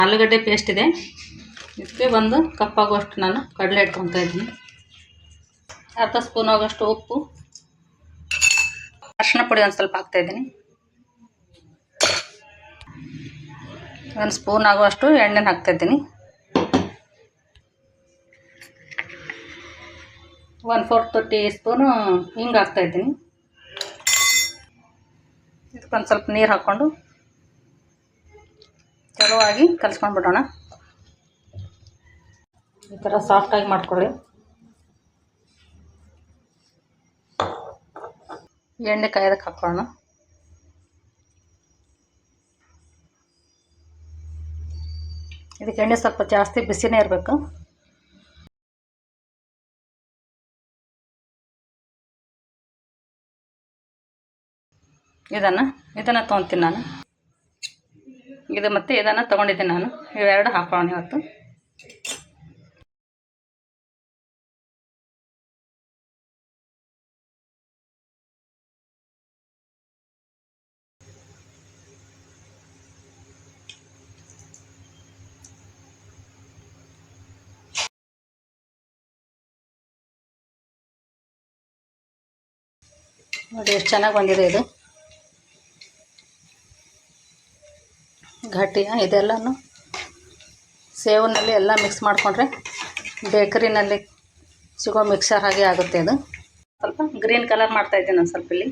ಆಲೂಗಡ್ಡೆ ಪೇಸ್ಟ್ ಇದೆ. ಇದಕ್ಕೆ ಒಂದು ಕಪ್ ಆಗುವಷ್ಟು ನಾನು ಕಡಲೆ ಇಟ್ಕೊತಾ ಇದ್ದೀನಿ. ಅರ್ಧ ಸ್ಪೂನ್ ಆಗೋಷ್ಟು ಉಪ್ಪು, ಅರಿಶಿನ ಪುಡಿ ಒಂದು ಸ್ವಲ್ಪ ಹಾಕ್ತಾಯಿದ್ದೀನಿ. 1 ಸ್ಪೂನ್ ಆಗುವಷ್ಟು ಎಣ್ಣೆನ ಹಾಕ್ತಾಯಿದ್ದೀನಿ. 1/4 ಟೀ ಸ್ಪೂನು ಹಿಂಗೆ ಹಾಕ್ತಾಯಿದ್ದೀನಿ. ಇದಕ್ಕೊಂದು ಸ್ವಲ್ಪ ನೀರು ಹಾಕ್ಕೊಂಡು ಚಲೋವಾಗಿ ಕಲಿಸ್ಕೊಂಡು ಬಿಡೋಣ. ಈ ಥರ ಸಾಫ್ಟಾಗಿ ಮಾಡ್ಕೊಳ್ಳಿ. ಎಣ್ಣೆ ಕಾಯೋದಕ್ಕೆ ಹಾಕ್ಕೊಳ್ಳೋಣ. ಇದಕ್ಕೆ ಎಣ್ಣೆ ಸ್ವಲ್ಪ ಜಾಸ್ತಿ ಬಿಸಿನೇ ಇರಬೇಕು. ಇದನ್ನು ತೊಗೊತೀನಿ ನಾನು. ಇದು ಮತ್ತು ಇದನ್ನು ತೊಗೊಂಡಿದ್ದೀನಿ ನಾನು. ಇವೆರಡು ಹಾಕೊಳ್ಳೋಣ ಇವತ್ತು. ನೋಡಿ ಎಷ್ಟು ಚೆನ್ನಾಗಿ ಬಂದಿದೆ ಇದು ಘಾಟಿಯ. ಇದೆಲ್ಲನೂ ಸೇವನಲ್ಲಿ ಎಲ್ಲ ಮಿಕ್ಸ್ ಮಾಡಿಕೊಂಡ್ರೆ ಬೇಕರಿನಲ್ಲಿ ಸಿಗೋ ಮಿಕ್ಸರ್ ಹಾಗೆ ಆಗುತ್ತೆ. ಇದು ಸ್ವಲ್ಪ ಗ್ರೀನ್ ಕಲರ್ ಮಾಡ್ತಾಯಿದ್ದೀನಿ ನಾನು ಸ್ವಲ್ಪ ಇಲ್ಲಿ.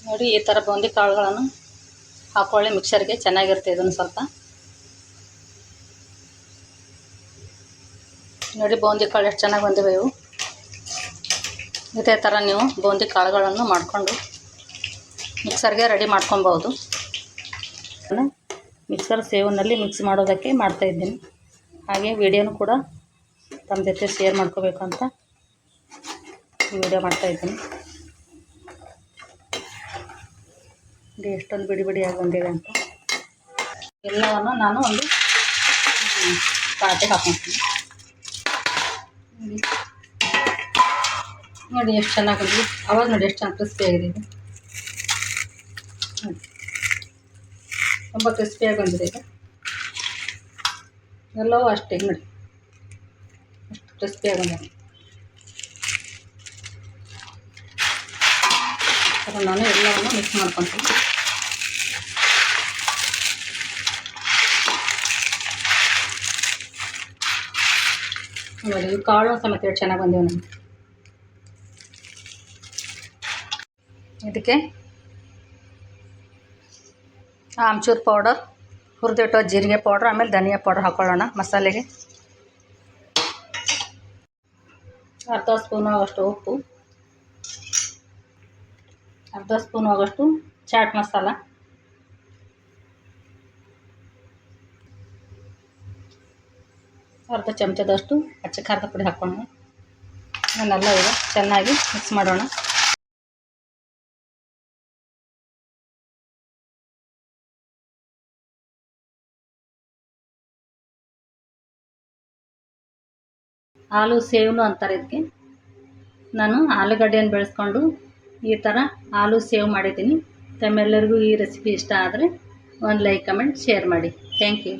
ನೋಡಿ ಈ ಥರ ಬೂಂದಿ ಕಾಳುಗಳನ್ನು ಹಾಕೊಳ್ಳಿ ಮಿಕ್ಸರ್ಗೆ, ಚೆನ್ನಾಗಿರುತ್ತೆ. ಇದನ್ನು ಸ್ವಲ್ಪ ನೋಡಿ ಬೂಂದಿ ಕಾಳು ಎಷ್ಟು ಚೆನ್ನಾಗಿ ಬಂದಿವೆ ಇವು. ಇದೇ ಥರ ನೀವು ಬೂಂದಿ ಕಾಳುಗಳನ್ನು ಮಾಡಿಕೊಂಡು ಮಿಕ್ಸರ್ಗೆ ರೆಡಿ ಮಾಡ್ಕೊಬೋದು. ಮಿಕ್ಸರ್ ಸೇವನಲ್ಲಿ ಮಿಕ್ಸ್ ಮಾಡೋದಕ್ಕೆ ಮಾಡ್ತಾಯಿದ್ದೀನಿ. ಹಾಗೆ ವಿಡಿಯೋನು ಕೂಡ ತಮ್ಮ ಜೊತೆ ಶೇರ್ ಮಾಡ್ಕೋಬೇಕು ಅಂತ ವಿಡಿಯೋ ಮಾಡ್ತಾಯಿದ್ದೀನಿ. ಇದು ಎಷ್ಟೊಂದು ಬಿಡಿ ಬಿಡಿಯಾಗಿ ಬಂದಿದೆ ಅಂತ ಎಲ್ಲವನ್ನು ನಾನು ಒಂದು ಪಾತ್ರೆಗೆ ಹಾಕ್ಕೊತೀನಿ. ನೋಡಿ ಎಷ್ಟು ಚೆನ್ನಾಗಿ ಬಂದಿದೆ. ಅವಾಗ ನೋಡಿ ಎಷ್ಟು ಚೆನ್ನಾಗಿ ಕ್ರಿಸ್ಪಿಯಾಗಿದೆ. ಇದು ತುಂಬ ಕ್ರಿಸ್ಪಿಯಾಗಿ ಬಂದಿದೆ. ಇದು ಎಲ್ಲವೂ ಅಷ್ಟೇ ನೋಡಿ ಅಷ್ಟು ಕ್ರಿಸ್ಪಿಯಾಗಿ ಬಂದಿದೆ. ನಾನು ಎಲ್ಲವನ್ನು ಮಿಕ್ಸ್ ಮಾಡ್ಕೊತೀನಿ. ನೋಡಿ ಈ ಕಾಳು ಸಮೇತ ಎಷ್ಟು ಚೆನ್ನಾಗಿ ಬಂದಿವೆ ನಮಗೆ. ಇದಕ್ಕೆ ಆಮ್ಚೂರು ಪೌಡರ್, ಹುರಿದಿಟ್ಟೋ ಜೀರಿಗೆ ಪೌಡ್ರ್, ಆಮೇಲೆ ಧನಿಯಾ ಪೌಡ್ರ್ ಹಾಕ್ಕೊಳ್ಳೋಣ ಮಸಾಲೆಗೆ. ಅರ್ಧ ಸ್ಪೂನ್ ಆಗೋಷ್ಟು ಉಪ್ಪು, ಅರ್ಧ ಸ್ಪೂನ್ ಆಗೋಷ್ಟು ಚಾಟ್ ಮಸಾಲ, ಅರ್ಧ ಚಮಚದಷ್ಟು ಅಚ್ಚ ಖಾರದ ಪುಡಿ ಹಾಕ್ಕೊಳ್ಳೋಣ. ಅದನ್ನೆಲ್ಲ ಈಗ ಚೆನ್ನಾಗಿ ಮಿಕ್ಸ್ ಮಾಡೋಣ. ಆಲೂ ಸೇವ್ನು ಅಂತಾರೆ ಇದಕ್ಕೆ. ನಾನು ಆಲೂಗಡ್ಡೆಯನ್ನು ಬೆಳೆಸ್ಕೊಂಡು ಈ ಥರ ಆಲೂ ಸೇವ್ ಮಾಡಿದ್ದೀನಿ. ತಮ್ಮೆಲ್ಲರಿಗೂ ಈ ರೆಸಿಪಿ ಇಷ್ಟ ಆದರೆ ಒಂದು ಲೈಕ್, ಕಮೆಂಟ್, ಶೇರ್ ಮಾಡಿ. Thank you.